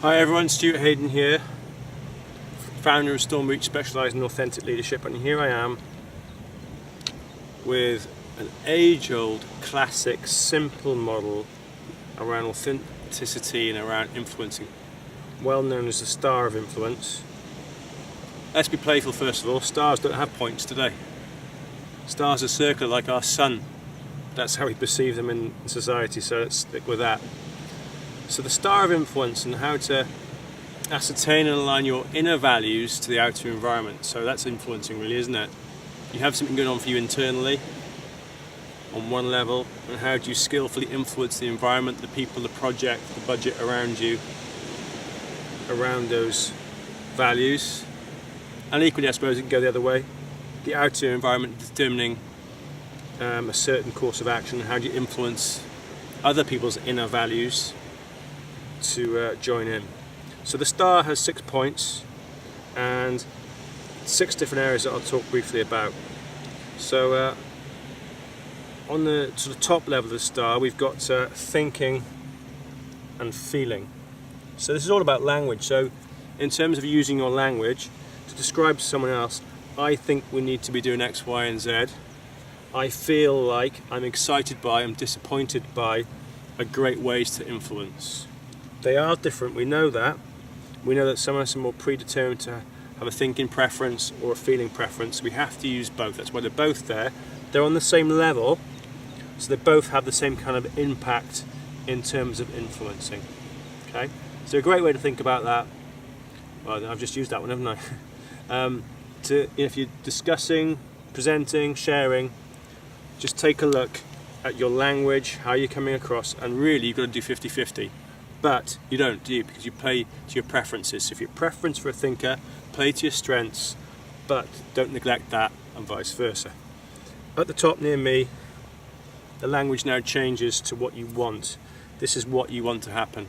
Hi everyone, Stuart Hayden here, founder of Storm Reach, specialising in authentic leadership, and here I am with an age-old, classic, simple model around authenticity and around influencing, well known as the star of influence. Let's be playful first of all. Stars don't have points today. Stars are circular like our sun. That's how we perceive them in society, so let's stick with that. So the star of influence and how to ascertain and align your inner values to the outer environment. So that's influencing really, isn't it? You have something going on for you internally on one level, and how do you skillfully influence the environment, the people, the project, the budget around you, around those values. And equally, I suppose it can go the other way. The outer environment determining a certain course of action. How do you influence other people's inner values to join in? So the star has 6 points and 6 different areas that I'll talk briefly about. So on the sort of top level of the star, we've got thinking and feeling. So this is all about language. So in terms of using your language to describe to someone else, I think we need to be doing X, Y, and Z. I feel like, I'm excited by, I'm disappointed by, are great ways to influence. They are different, we know that. We know that some of us are more predetermined to have a thinking preference or a feeling preference. We have to use both. That's why they're both there. They're on the same level, so they both have the same kind of impact in terms of influencing. Okay, so a great way to think about that. Well, I've just used that one, haven't I? If you're discussing, presenting, sharing, just take a look at your language, how you're coming across, and really you've got to do 50-50. But you don't, do you? Because you play to your preferences. So if your preference for a thinker, play to your strengths, but don't neglect that, and vice versa. At the top near me, the language now changes to what you want. This is what you want to happen.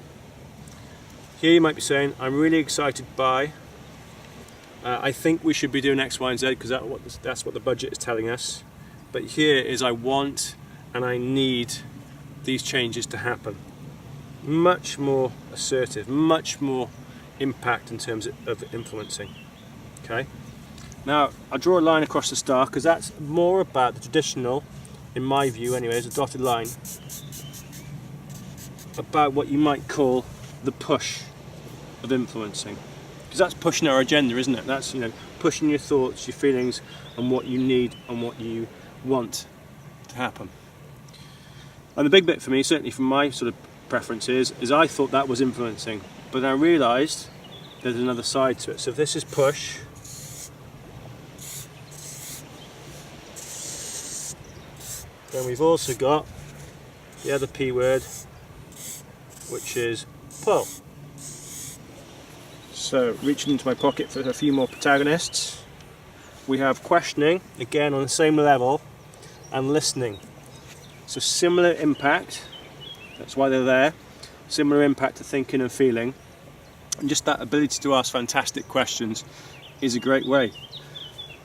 Here you might be saying, I'm really excited by, I think we should be doing X, Y, and Z, because that's what the budget is telling us. But here is I want and I need these changes to happen. Much more assertive, much more impact in terms of influencing. Okay. Now I'll draw a line across the star because that's more about the traditional, in my view anyways, a dotted line, about what you might call the push of influencing. Because that's pushing our agenda, isn't it? That's, pushing your thoughts, your feelings, and what you need and what you want to happen. And the big bit for me, certainly from my sort of preferences, is I thought that was influencing, but I realised there's another side to it. So if this is push, then we've also got the other P word, which is pull. So reaching into my pocket for a few more protagonists, we have questioning, again on the same level, and listening. So similar impact, that's why they're there, similar impact to thinking and feeling, and just that ability to ask fantastic questions is a great way.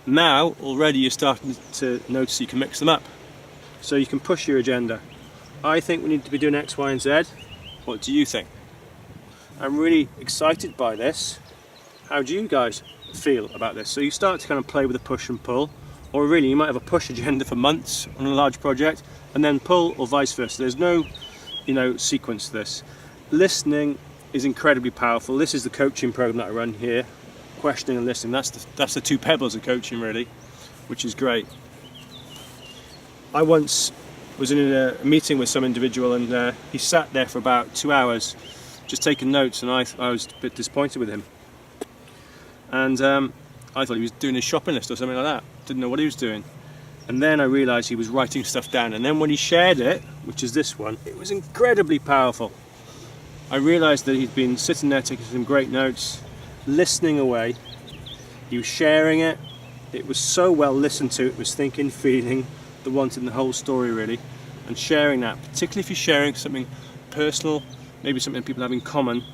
Now already you're starting to notice you can mix them up, so you can push your agenda. I think we need to be doing X, Y, and Z. What do you think? I'm really excited by this. How do you guys feel about this? So you start to kind of play with the push and pull, or really you might have a push agenda for months on a large project and then pull, or vice versa. There's no sequence to this. Listening is incredibly powerful. This is the coaching program that I run here. Questioning and listening, that's the 2 pebbles of coaching really, which is great. I once was in a meeting with some individual, and he sat there for about 2 hours just taking notes, and I was a bit disappointed with him. And I thought he was doing his shopping list or something like that. Didn't know what he was doing. And then I realised he was writing stuff down, and then when he shared it, which is this one, it was incredibly powerful. I realised that he'd been sitting there taking some great notes, listening away. He was sharing it. It was so well listened to. It was thinking, feeling, the wanting the whole story really, and sharing that, particularly if you're sharing something personal, maybe something people have in common.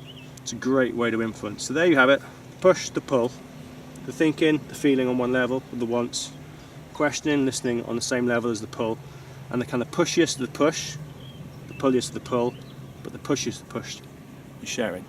It's a great way to influence. So there you have it. Push, the pull, the thinking, the feeling on one level, the wants, questioning, listening on the same level as the pull, and the kind of pushiest of the push, the pulliest of the pull, but the pushiest of the push is sharing.